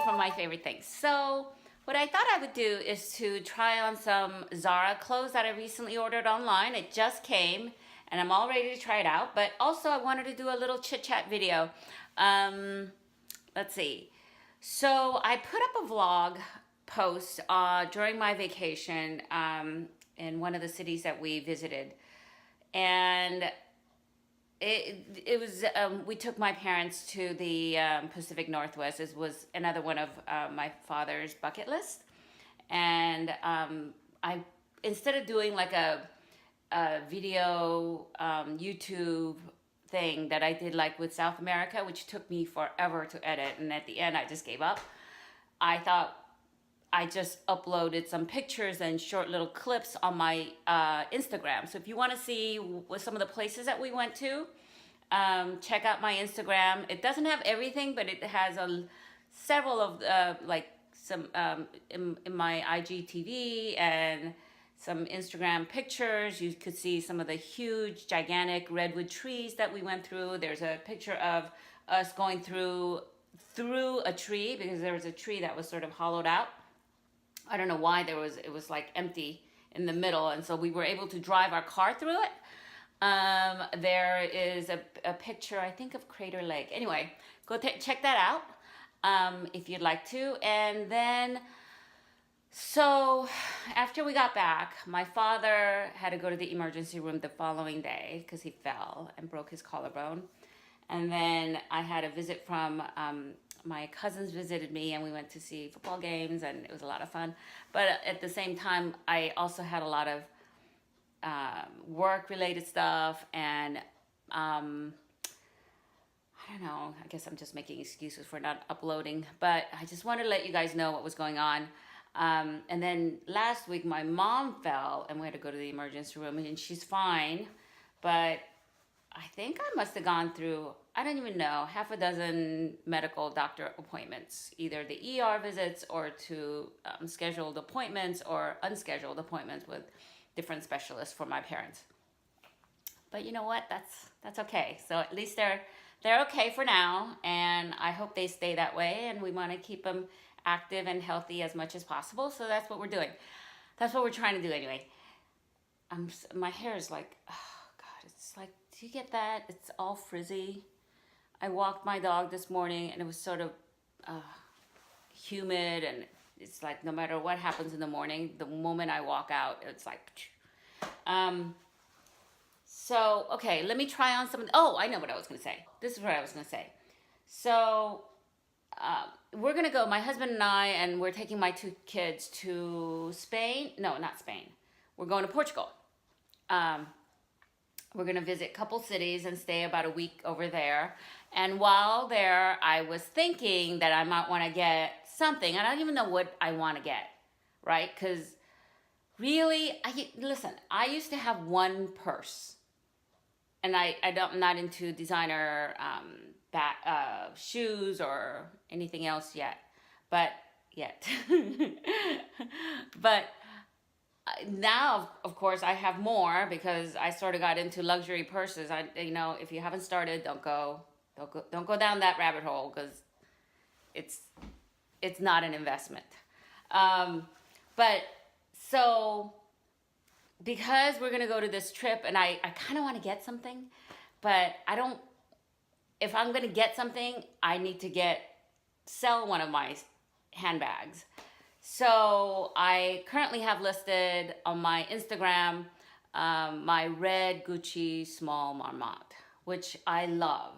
from my favorite things. So what I thought I would do is to try on some Zara clothes that I recently ordered online. It just came and I'm all ready to try it out. But also I wanted to do a little chit chat video. Um, let's see. So I put up a vlog post during my vacation in one of the cities that we visited. And it was we took my parents to the Pacific Northwest. This was another one of my father's bucket list, and I instead of doing like a video YouTube thing that I did like with South America, which took me forever to edit, and at the end I just gave up. I thought I just uploaded some pictures and short little clips on my Instagram. So if you want to see some of the places that we went to, check out my Instagram. It doesn't have everything, but it has several of like some in my IGTV and some Instagram pictures. You could see some of the huge, gigantic redwood trees that we went through. There's a picture of us going through a tree because there was a tree that was sort of hollowed out. I don't know why it was like empty in the middle, and so we were able to drive our car through it. There is a picture, I think, of Crater Lake. Anyway, go check that out if you'd like to. And then, so after we got back, my father had to go to the emergency room the following day because he fell and broke his collarbone. And then I had a visit from my cousins visited me, and we went to see football games, and it was a lot of fun. But at the same time, I also had a lot of work-related stuff, and I don't know, I guess I'm just making excuses for not uploading, but I just wanted to let you guys know what was going on. And then last week, my mom fell, and we had to go to the emergency room, and she's fine, but I think I must have gone through, I don't even know, half a dozen medical doctor appointments, either the ER visits or to scheduled appointments or unscheduled appointments with different specialists for my parents. But you know what? That's okay. So at least they're okay for now, and I hope they stay that way. And we want to keep them active and healthy as much as possible. So that's what we're doing. That's what we're trying to do anyway. My hair is like, oh God, it's like, do you get that? It's all frizzy. I walked my dog this morning, and it was sort of humid, and it's like no matter what happens in the morning, the moment I walk out, it's like, so, okay, let me try on some, oh, I know what I was going to say. This is what I was going to say. So, we're going to go, my husband and I, and we're taking my two kids to Spain. No, not Spain. We're going to Portugal. We're going to visit a couple cities and stay about a week over there. And while there, I was thinking that I might want to get something. I don't even know what I want to get, right? Because really, listen, I used to have one purse. And I'm not into designer shoes or anything else yet. But now, of course, I have more because I sort of got into luxury purses. If you haven't started, don't go down that rabbit hole because it's not an investment. But so because we're gonna go to this trip, and I kind of want to get something, but if I'm gonna get something, I need to sell one of my handbags. So I currently have listed on my Instagram my red Gucci small Marmot, which I love.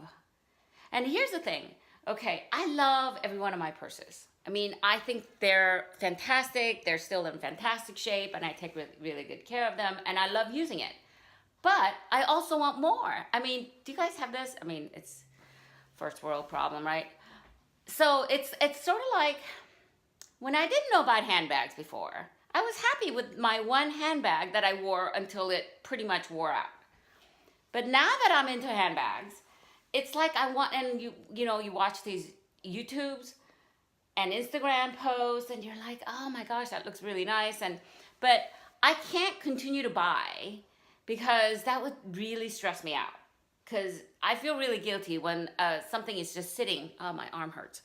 And here's the thing, okay, I love every one of my purses. I mean, I think they're fantastic. They're still in fantastic shape, and I take really, really good care of them, and I love using it. But I also want more. I mean, do you guys have this? I mean, it's first world problem, right? So it's sort of like when I didn't know about handbags before, I was happy with my one handbag that I wore until it pretty much wore out. But now that I'm into handbags, it's like I want, and you watch these YouTubes and Instagram posts, and you're like, oh my gosh, that looks really nice. But I can't continue to buy because that would really stress me out. Because I feel really guilty when something is just sitting. Oh, my arm hurts.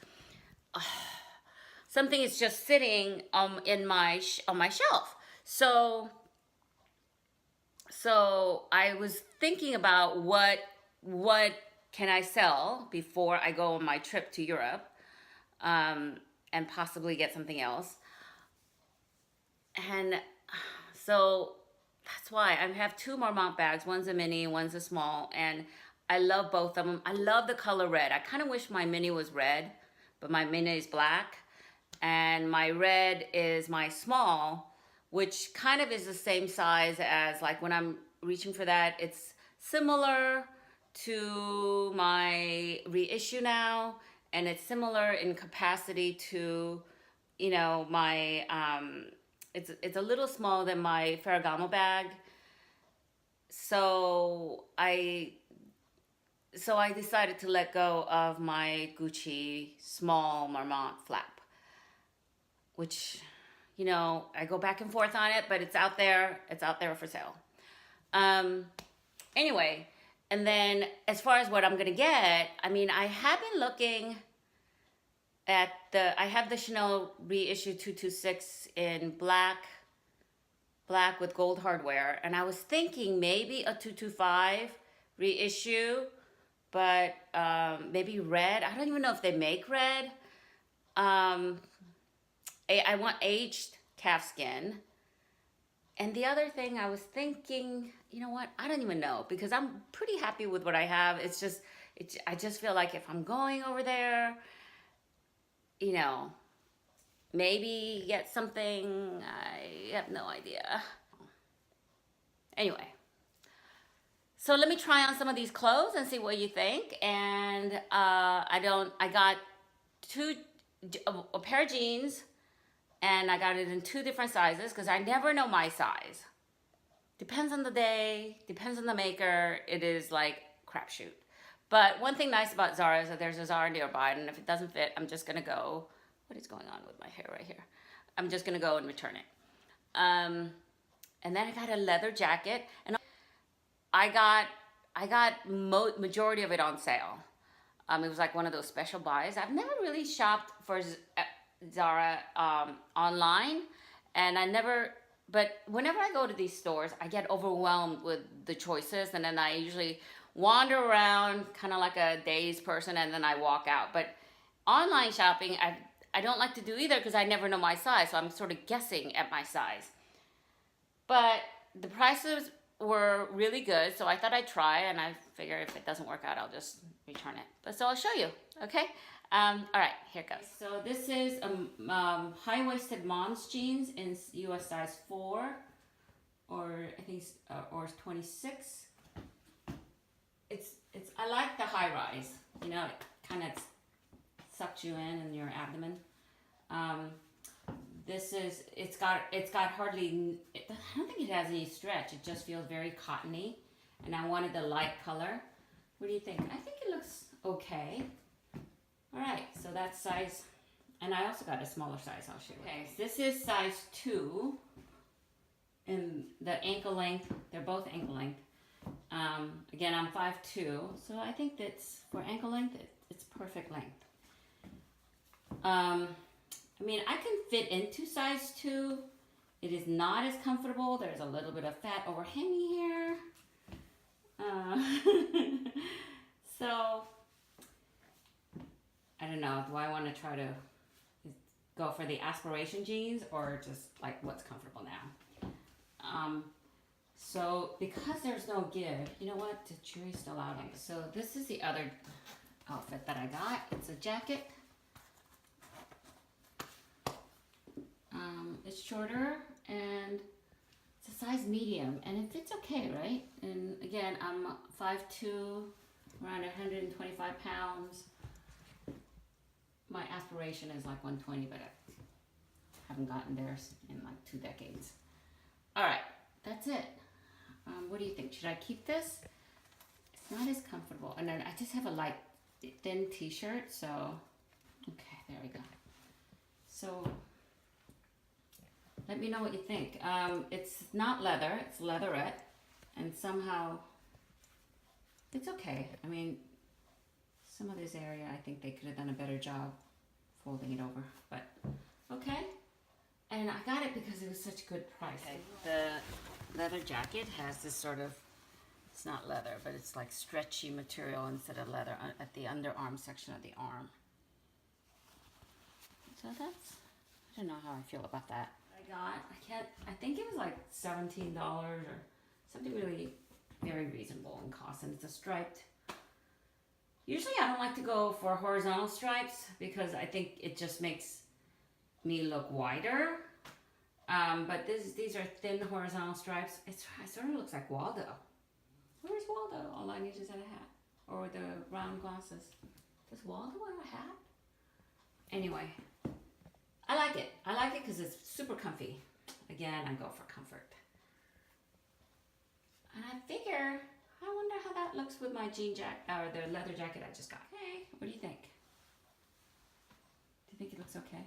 something is just sitting in my on my shelf. So I was thinking about what can I sell before I go on my trip to Europe, and possibly get something else. And so that's why I have two Marmont bags. One's a mini, one's a small, and I love both of them. I love the color red. I kind of wish my mini was red, but my mini is black, and my red is my small, which kind of is the same size as, like, when I'm reaching for that. It's similar to my reissue now, and it's similar in capacity to, you know, my it's a little smaller than my Ferragamo bag. So I decided to let go of my Gucci small Marmont flap, which, you know, I go back and forth on it, but it's out there. It's out there for sale. Anyway, and then as far as what I'm gonna get, I mean, I have been looking at I have the Chanel reissue 226 in black with gold hardware, and I was thinking maybe a 225 reissue, but maybe red. I don't even know if they make red. I want aged calfskin. And the other thing I was thinking, you know what? I don't even know, because I'm pretty happy with what I have. It's just, I just feel like if I'm going over there, you know, maybe get something. I have no idea. Anyway, so let me try on some of these clothes and see what you think. And I got a pair of jeans, and I got it in 2 different sizes because I never know my size. Depends on the day, depends on the maker. It is like crapshoot. But one thing nice about Zara is that there's a Zara nearby, and if it doesn't fit, I'm just gonna go. What is going on with my hair right here? I'm just gonna go and return it. And then I got a leather jacket, and I got majority of it on sale. It was like one of those special buys. I've never really shopped for Zara online, and but whenever I go to these stores, I get overwhelmed with the choices, and then I usually wander around kind of like a dazed person, and then I walk out. But online shopping, I don't like to do either, because I never know my size, so I'm sort of guessing at my size. But the prices were really good, so I thought I'd try, and I figure if it doesn't work out, I'll just return it. But so I'll show you, okay? All right, here it goes. So this is high-waisted mom's jeans in US size 4, or I think or 26. I like the high rise. You know, it kind of sucks you in your abdomen. It's got hardly. I don't think it has any stretch. It just feels very cottony, and I wanted the light color. What do you think? I think it looks okay. All right, so that's size, and I also got a smaller size. I'll show you. Okay, so this is size 2, and the ankle length. They're both ankle length. Again, I'm 5'2", so I think that's, for ankle length, it's perfect length. I mean, I can fit into size 2. It is not as comfortable. There's a little bit of fat overhanging here. So, I don't know. Do I want to try to go for the aspiration jeans, or just like what's comfortable now? So because there's no give, you know what? The jury's still out on this. So this is the other outfit that I got. It's a jacket. It's shorter, and it's a size medium, and it fits okay, right? And again, I'm 5'2", around 125 pounds. My aspiration is like 120, but I haven't gotten there in like 2 decades. All right, that's it. What do you think? Should I keep this? It's not as comfortable. And then I just have a light, thin t-shirt, so, okay, there we go. So, let me know what you think. It's not leather, it's leatherette, and somehow, it's okay. I mean, some of this area, I think they could have done a better job folding it over, but okay. And I got it because it was such a good price. Okay. The leather jacket has this sort of, it's not leather, but it's like stretchy material instead of leather at the underarm section of the arm. So that's, I don't know how I feel about that. I think it was like $17 or something really very reasonable in cost, and it's a striped. Usually I don't like to go for horizontal stripes because I think it just makes me look wider. But these are thin horizontal stripes. It sort of looks like Waldo. Where's Waldo? All I need is a hat or the round glasses. Does Waldo wear a hat? Anyway, I like it. I like it because it's super comfy. Again, I go for comfort. And I figure, I wonder how that looks with my jean jacket, or the leather jacket I just got. Hey, what do you think? Do you think it looks okay?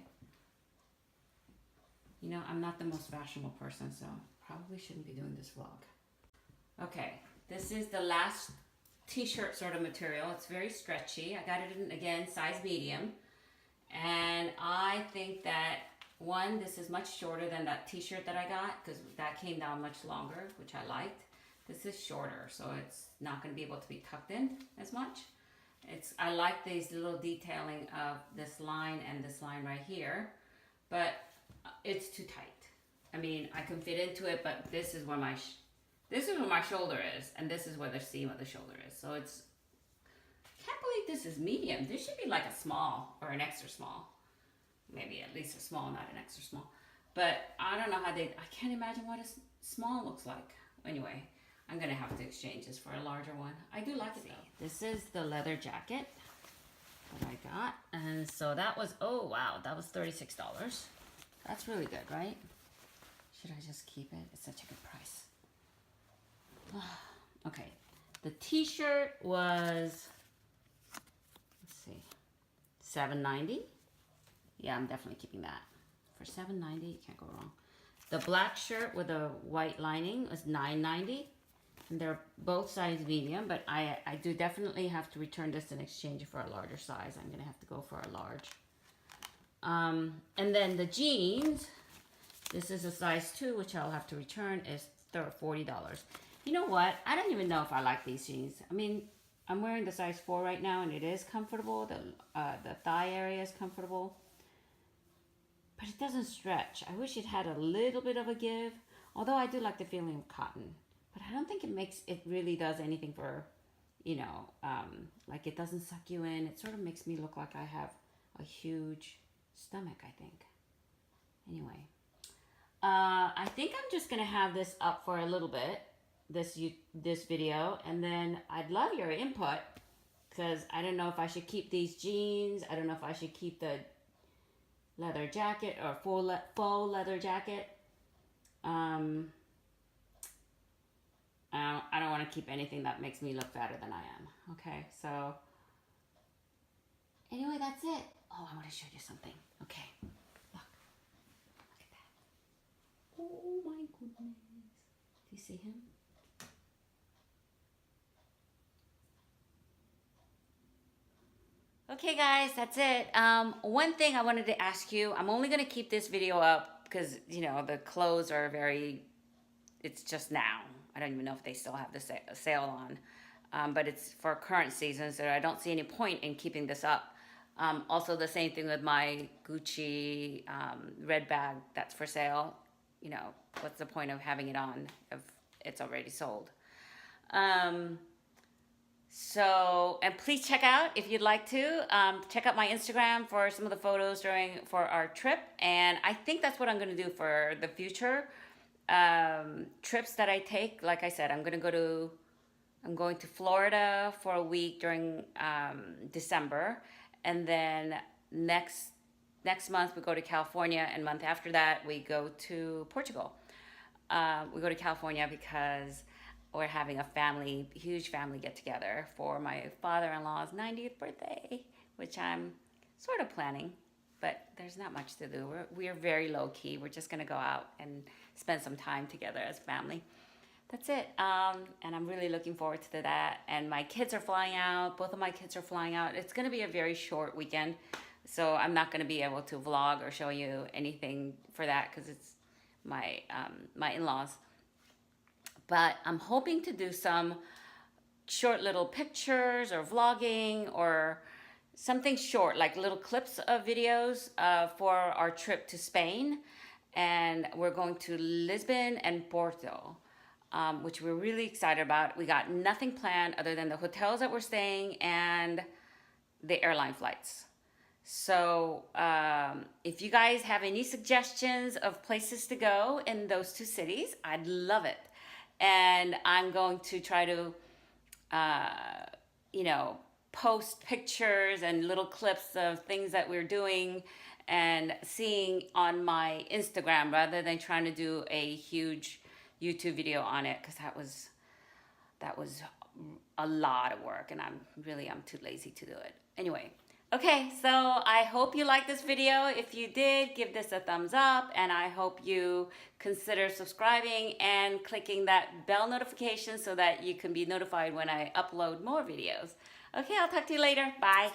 You know, I'm not the most fashionable person, so probably shouldn't be doing this vlog. Okay, this is the last t-shirt sort of material. It's very stretchy. I got it in, again, size medium. And I think that, one, this is much shorter than that t-shirt that I got, because that came down much longer, which I liked. This is shorter, so it's not going to be able to be tucked in as much. I like these little detailing of this line and this line right here, but it's too tight. I mean, I can fit into it, but this is where my shoulder is, and this is where the seam of the shoulder is. So it's, can't believe this is medium. This should be like a small or an extra small. Maybe at least a small, not an extra small. But I don't know how I can't imagine what a small looks like. Anyway, I'm gonna have to exchange this for a larger one. I do like it though. This is the leather jacket that I got. And so that was, oh wow, that was $36. That's really good, right? Should I just keep it? It's such a good price. Okay, the t-shirt was, let's see, $7.90. Yeah, I'm definitely keeping that. For $7.90, you can't go wrong. The black shirt with a white lining was $9.90. And they're both size medium, but I do definitely have to return this and exchange it for a larger size. I'm gonna have to go for a large. And then the jeans, this is a size 2, which I'll have to return, is $40. You know what? I don't even know if I like these jeans. I mean, I'm wearing the size 4 right now, and it is comfortable. The thigh area is comfortable, but it doesn't stretch. I wish it had a little bit of a give, although I do like the feeling of cotton. But I don't think it really does anything for, you know, like it doesn't suck you in. It sort of makes me look like I have a huge stomach, I think. Anyway, I think I'm just going to have this up for a little bit, this video, and then I'd love your input, because I don't know if I should keep these jeans. I don't know if I should keep the leather jacket or faux leather jacket. I don't want to keep anything that makes me look fatter than I am. Okay, so anyway, that's it. Oh, I want to show you something. Okay, look at that. Oh my goodness. Do you see him? Okay guys, that's it. One thing I wanted to ask you, I'm only going to keep this video up because, you know, the clothes are it's just now. I don't even know if they still have the sale on, but it's for current season, so I don't see any point in keeping this up. Also, the same thing with my Gucci red bag that's for sale. You know, what's the point of having it on if it's already sold? So, and please check out, if you'd like to, check out my Instagram for some of the photos for our trip. And I think that's what I'm going to do for the future trips that I take. Like I said, I'm going to Florida for a week during December, and then next month we go to California, and month after that we go to Portugal. We go to California because we're having a huge family get together for my father-in-law's 90th birthday, which I'm sort of planning, but there's not much to do. We're very low key. We're just gonna go out and spend some time together as family. That's it. And I'm really looking forward to that. And my kids are flying out. Both of my kids are flying out. It's gonna be a very short weekend. So I'm not going to be able to vlog or show you anything for that because it's my in-laws. But I'm hoping to do some short little pictures or vlogging or something short, like little clips of videos for our trip to Spain. And we're going to Lisbon and Porto, which we're really excited about. We got nothing planned other than the hotels that we're staying and the airline flights. So, if you guys have any suggestions of places to go in those two cities, I'd love it. And I'm going to try to, uh, you know, post pictures and little clips of things that we're doing and seeing on my Instagram rather than trying to do a huge YouTube video on it because that was a lot of work and I'm too lazy to do it. Anyway, okay, so I hope you liked this video. If you did, give this a thumbs up and I hope you consider subscribing and clicking that bell notification so that you can be notified when I upload more videos. Okay, I'll talk to you later. Bye.